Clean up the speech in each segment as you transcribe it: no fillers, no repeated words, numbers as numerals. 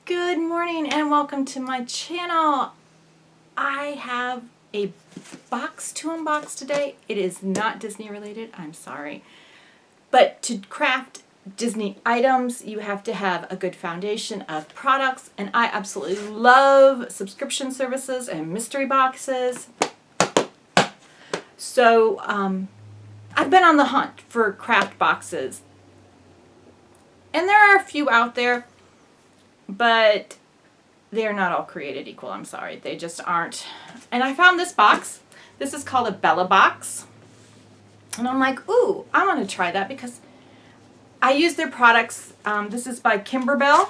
Good morning and welcome to my channel. I have a box to unbox today. It is not Disney related, I'm sorry. But to craft Disney items, you have to have a good foundation of products, and I absolutely love subscription services and mystery boxes. So I've been on the hunt for craft boxes, and there are a few out there, but they're not all created equal. I'm sorry, they just aren't. And I found this box. This is called a Bella box, and I'm like, ooh, I want to try that because I use their products. This is by Kimberbell,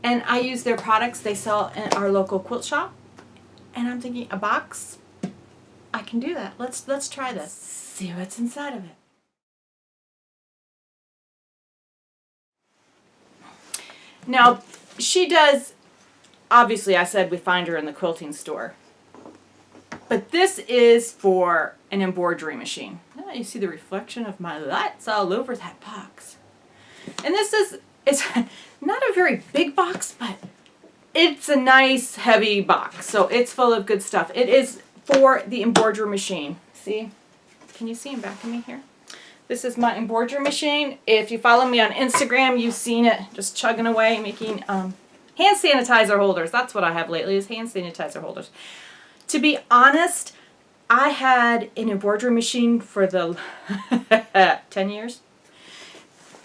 and I use their products. They sell in our local quilt shop, and I'm thinking a box, I can do that. Let's try this. See what's inside of it. Now, she does, obviously I said we find her in the quilting store, but this is for an embroidery machine. Oh, you see the reflection of my lights all over that box. And it's not a very big box, but it's a nice heavy box, so it's full of good stuff. It is for the embroidery machine. See? Can you see in back of me here? This is my embroidery machine. If you follow me on Instagram, you've seen it just chugging away, making hand sanitizer holders. That's what I have lately, is hand sanitizer holders. To be honest, I had an embroidery machine for the 10 years.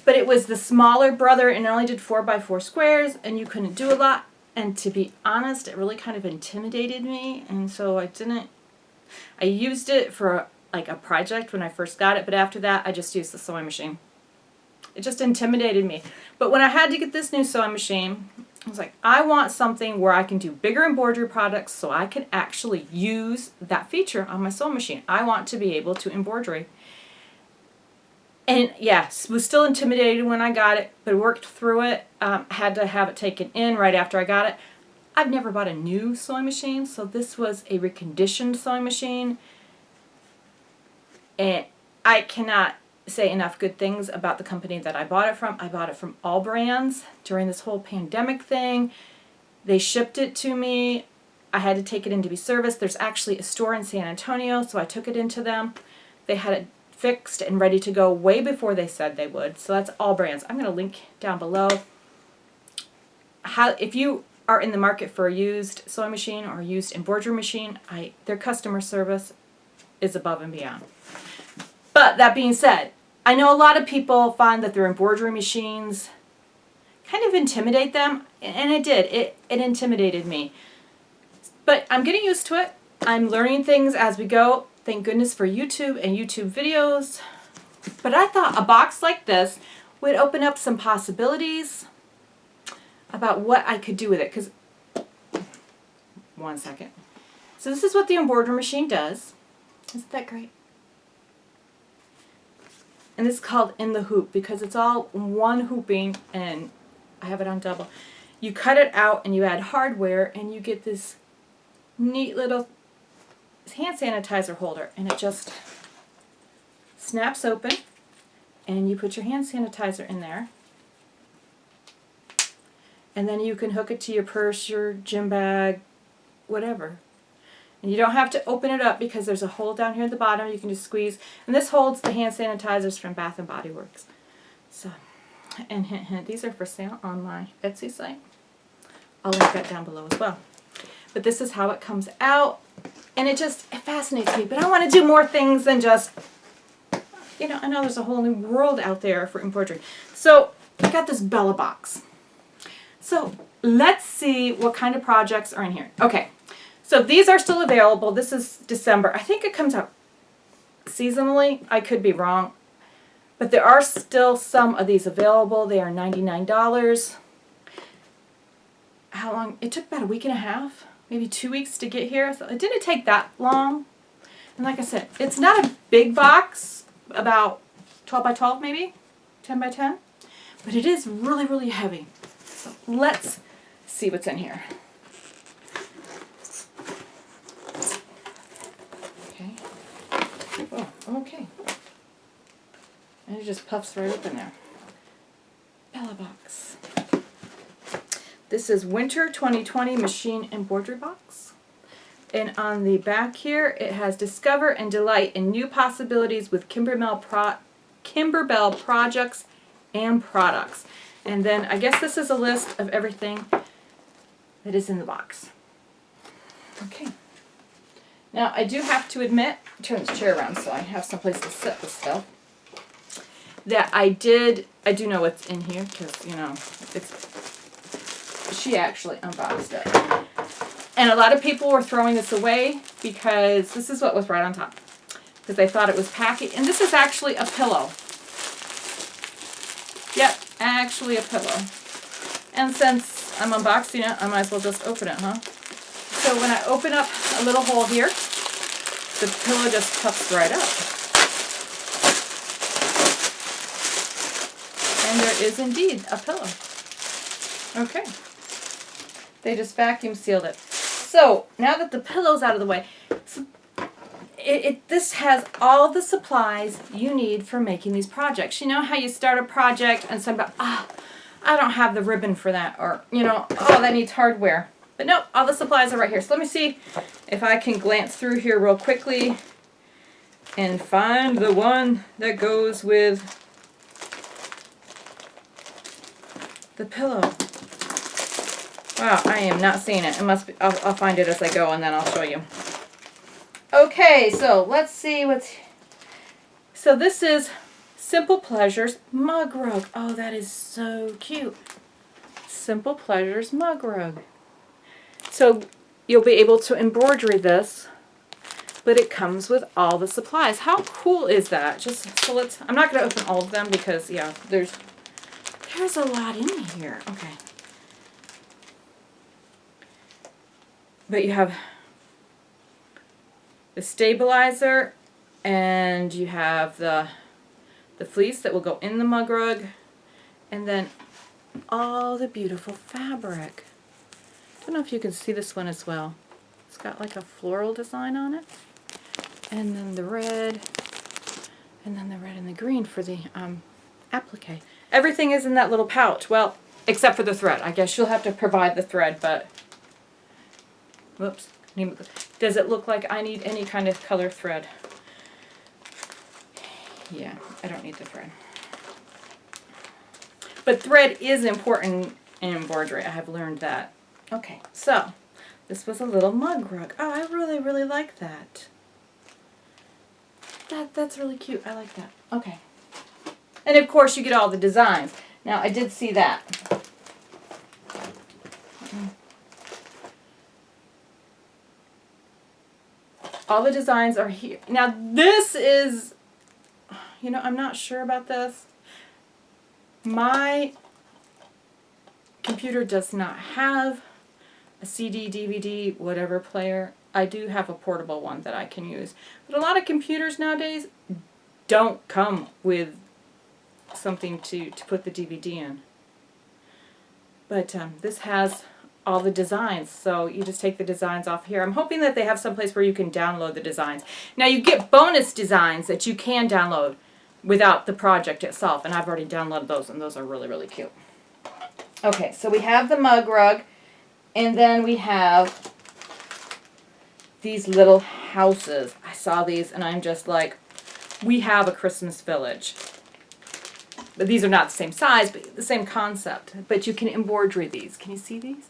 But it was the smaller brother, and it only did 4x4 squares, and you couldn't do a lot. And to be honest, it really kind of intimidated me, and so I used it for like a project when I first got it, but after that I just used the sewing machine. It just intimidated me. But when I had to get this new sewing machine, I was like, I want something where I can do bigger embroidery products so I can actually use that feature on my sewing machine. I want to be able to embroidery. And yes, was still intimidated when I got it, but worked through it. Had to have it taken in right after I got it. I've never bought a new sewing machine, so this was a reconditioned sewing machine. And I cannot say enough good things about the company that I bought it from. I bought it from All Brands during this whole pandemic thing. They shipped it to me. I had to take it in to be serviced. There's actually a store in San Antonio, so I took it into them. They had it fixed and ready to go way before they said they would. So that's All Brands. I'm going to link down below. If you are in the market for a used sewing machine or a used embroidery machine, their customer service is above and beyond. But that being said, I know a lot of people find that their embroidery machines kind of intimidate them, and it did. It intimidated me. But I'm getting used to it. I'm learning things as we go. Thank goodness for YouTube and YouTube videos. But I thought a box like this would open up some possibilities about what I could do with it. Because, one second. So this is what the embroidery machine does. Isn't that great? And this is called In the Hoop because it's all one hooping, and I have it on double. You cut it out and you add hardware and you get this neat little hand sanitizer holder, and it just snaps open and you put your hand sanitizer in there, and then you can hook it to your purse, your gym bag, whatever. And you don't have to open it up because there's a hole down here at the bottom. You can just squeeze. And this holds the hand sanitizers from Bath & Body Works. So, and hint, hint, these are for sale on my Etsy site. I'll link that down below as well. But this is how it comes out. And it fascinates me. But I want to do more things than just, I know there's a whole new world out there for embroidery. So, I got this Bella box. So, let's see what kind of projects are in here. Okay. So these are still available. This is December. I think it comes out seasonally. I could be wrong. But there are still some of these available. They are $99. How long? It took about a week and a half, maybe 2 weeks to get here. So it didn't take that long. And like I said, it's not a big box, about 12 by 12 maybe, 10 by 10. But it is really, really heavy. So let's see what's in here. Oh, okay. And it just puffs right open there. Bella box. This is Winter 2020 Machine Embroidery Box. And on the back here, it has Discover and Delight in New Possibilities with Kimberbell Projects and Products. And then I guess this is a list of everything that is in the box. Okay. Now I do have to admit, turn this chair around so I have some place to set this stuff, that I do know what's in here because, you know, she actually unboxed it. And a lot of people were throwing this away because this is what was right on top. Because they thought it was packaged. And this is actually a pillow. Yep, actually a pillow. And since I'm unboxing it, I might as well just open it, huh? So when I open up a little hole here, the pillow just puffs right up. And there is indeed a pillow. Okay. They just vacuum sealed it. So now that the pillow's out of the way, this has all the supplies you need for making these projects. You know how you start a project and somebody, I don't have the ribbon for that, or, you know, oh, that needs hardware. But nope, all the supplies are right here. So let me see if I can glance through here real quickly and find the one that goes with the pillow. Wow, I am not seeing it. It must be. I'll find it as I go, and then I'll show you. Okay, so let's see what's. So this is Simple Pleasures mug rug. Oh, that is so cute. Simple Pleasures mug rug. So you'll be able to embroidery this, but it comes with all the supplies. How cool is that? Just so let's. I'm not going to open all of them because yeah, there's a lot in here. Okay. But you have the stabilizer, and you have the fleece that will go in the mug rug, and then all the beautiful fabric. I don't know if you can see this one as well. It's got like a floral design on it, and then the red, and then the red and the green for the applique. Everything is in that little pouch. Well, except for the thread. I guess you'll have to provide the thread, but. Whoops. Does it look like I need any kind of color thread? Yeah, I don't need the thread. But thread is important in embroidery. I have learned that. Okay, so this was a little mug rug. Oh, I really, really like that. That's really cute. I like that. Okay. And of course you get all the designs. Now I did see that. All the designs are here. Now this is, you know, I'm not sure about this. My computer does not have a CD, DVD, whatever player. I do have a portable one that I can use. But a lot of computers nowadays don't come with something to put the DVD in. But this has all the designs, so you just take the designs off here. I'm hoping that they have some place where you can download the designs. Now you get bonus designs that you can download without the project itself, and I've already downloaded those, and those are really, really cute. Okay, so we have the mug rug, and then we have these little houses. I saw these, and I'm just like, we have a Christmas village. But these are not the same size, but the same concept. But you can embroidery these. Can you see these?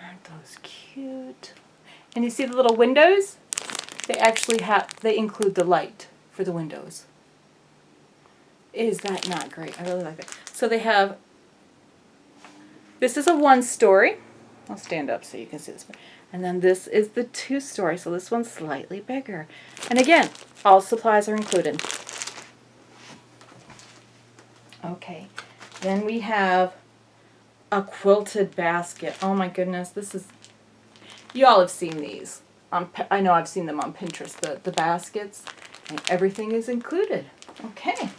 Aren't those cute? And you see the little windows? They actually they include the light for the windows. Is that not great? I really like it. So they have, this is a 1-story. I'll stand up so you can see this one. And then this is the 2-story, so this one's slightly bigger. And again, all supplies are included. Okay, then we have a quilted basket. Oh my goodness, this is, you all have seen these. I know I've seen them on Pinterest, the baskets, and everything is included. Okay.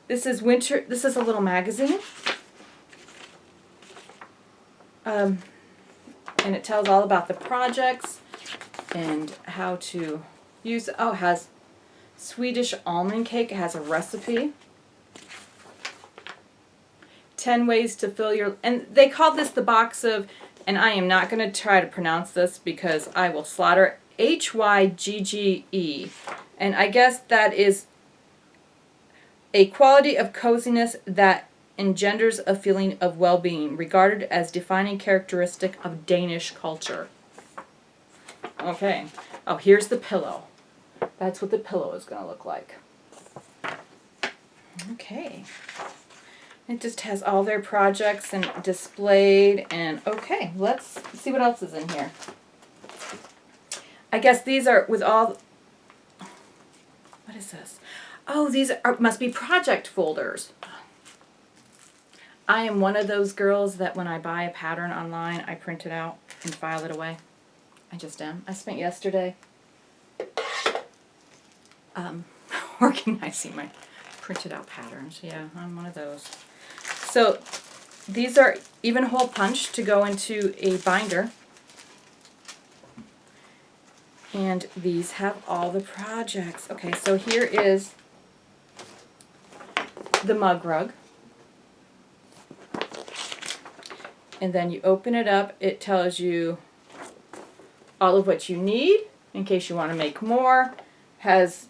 This is winter, this is a little magazine. And it tells all about the projects and how to use, oh, it has Swedish almond cake. It has a recipe. 10 ways to fill your, and they called this the box of, and I am not going to try to pronounce this because I will slaughter, Hygge. And I guess that is a quality of coziness that engenders a feeling of well-being, regarded as defining characteristic of Danish culture. Okay. Oh, here's the pillow. That's what the pillow is going to look like. Okay. It just has all their projects and displayed, and okay, let's see what else is in here. I guess these are with all, what is this? Oh, these must be project folders. I am one of those girls that when I buy a pattern online, I print it out and file it away. I just am. I spent yesterday organizing my printed out patterns. Yeah, I'm one of those. So these are even hole punch to go into a binder. And these have all the projects. Okay, so here is the mug rug. And then you open it up, it tells you all of what you need in case you want to make more. Has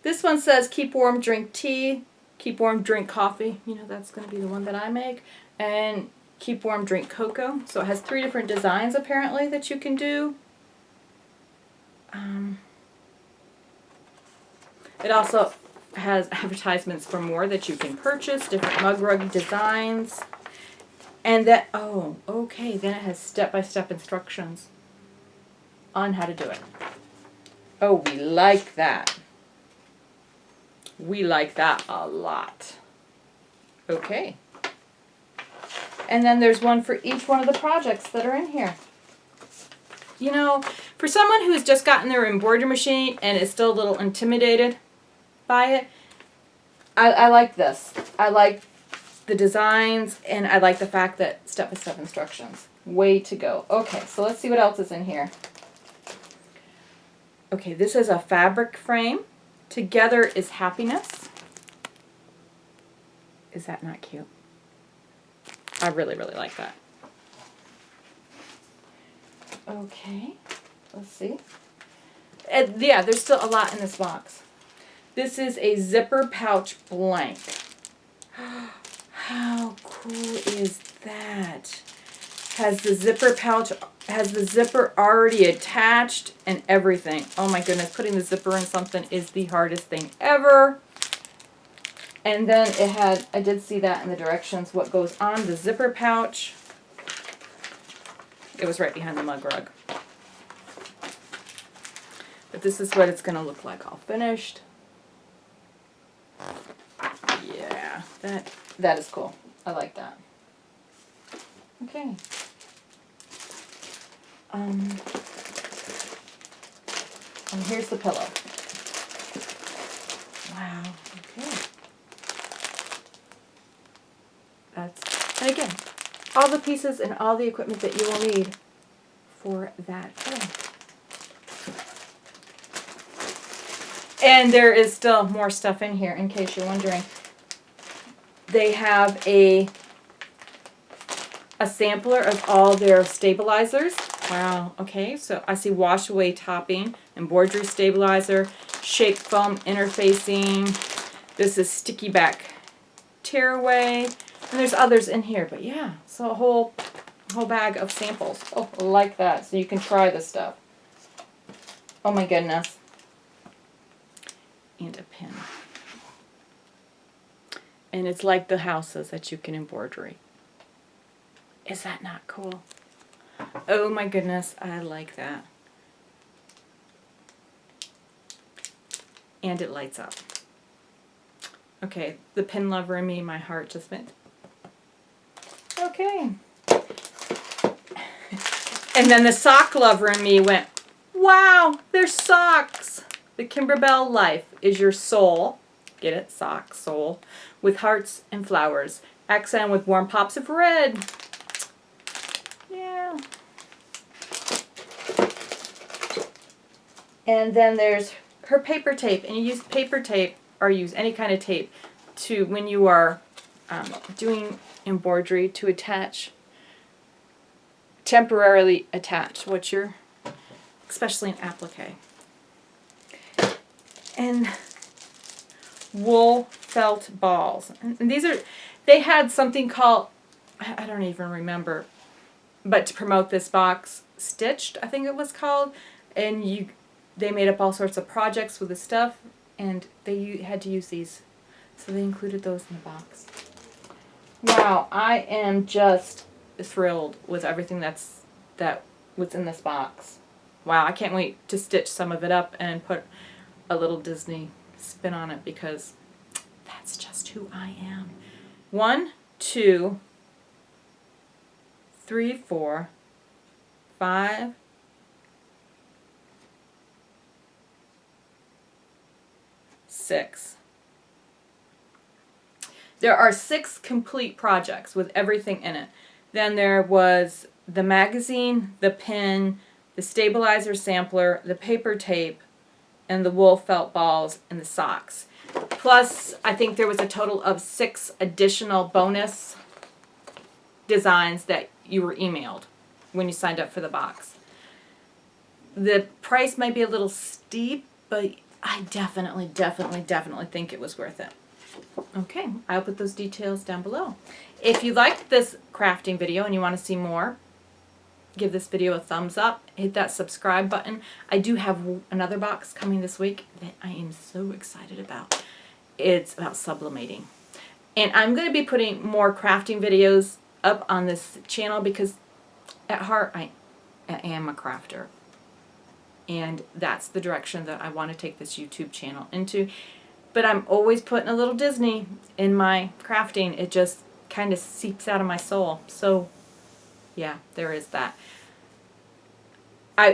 this one says keep warm, drink tea, keep warm, drink coffee. You know, that's going to be the one that I make. And keep warm, drink cocoa. So it has 3 different designs apparently that you can do. It also has advertisements for more that you can purchase, different mug rug designs. And that, oh, okay, then it has step-by-step instructions on how to do it. Oh, we like that. We like that a lot. Okay. And then there's one for each one of the projects that are in here. You know, for someone who's just gotten their embroidery machine and is still a little intimidated by it, I like this. I like the designs, and I like the fact that step-by-step instructions. Way to go. Okay, so let's see what else is in here. Okay, this is a fabric frame. Together is happiness. Is that not cute? I really, really like that. Okay, let's see. And yeah, there's still a lot in this box. This is a zipper pouch blank. How cool is that? Has the zipper pouch, has the zipper already attached and everything. Oh my goodness, putting the zipper in something is the hardest thing ever. And then it had, I did see that in the directions, what goes on the zipper pouch. It was right behind the mug rug. But this is what it's going to look like all finished. Yeah, that is cool. I like that. Okay. And here's the pillow. Wow. Okay. And again, all the pieces and all the equipment that you will need for that pillow. And there is still more stuff in here in case you're wondering. They have a sampler of all their stabilizers. Wow, okay, so I see wash away topping, embroidery stabilizer, shape foam interfacing. This is sticky back tear away. And there's others in here, but yeah, so a whole bag of samples. Oh, I like that, so you can try this stuff. Oh my goodness. And a pin. And it's like the houses that you can embroidery. Is that not cool? Oh my goodness, I like that. And it lights up. Okay, the pin lover in me, my heart just went. Okay. And then the sock lover in me went, wow, they're socks. The Kimberbell Life is your soul. Get it? Sock, soul. With hearts and flowers. Accent with warm pops of red. Yeah. And then there's her paper tape. And you use paper tape or use any kind of tape. to, when you are doing embroidery, to attach, temporarily attach what you're, especially in applique. And wool felt balls. And these are, they had something called, I don't even remember, but to promote this box, Stitched, I think it was called, and they made up all sorts of projects with the stuff, and they had to use these, so they included those in the box. Wow, I am just thrilled with everything that was in this box. Wow, I can't wait to stitch some of it up and put a little Disney spin on it, because that's just who I am. 1, 2, 3, 4, 5, 6. There are 6 complete projects with everything in it. Then there was the magazine, the pin, the stabilizer sampler, the paper tape, and the wool felt balls and the socks. Plus, I think there was a total of 6 additional bonus designs that you were emailed when you signed up for the box. The price might be a little steep, but I definitely think it was worth it. Okay, I'll put those details down below. If you liked this crafting video and you want to see more, give this video a thumbs up, hit that subscribe button. I do have another box coming this week that I am so excited about. It's about sublimating. And I'm going to be putting more crafting videos up on this channel, because at heart I am a crafter. And that's the direction that I want to take this YouTube channel into. But I'm always putting a little Disney in my crafting. It just kind of seeps out of my soul. So yeah, there is that.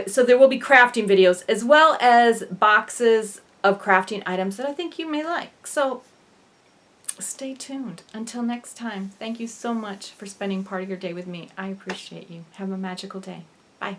So there will be crafting videos as well as boxes of crafting items that I think you may like. So stay tuned. Until next time, thank you so much for spending part of your day with me. I appreciate you. Have a magical day. Bye.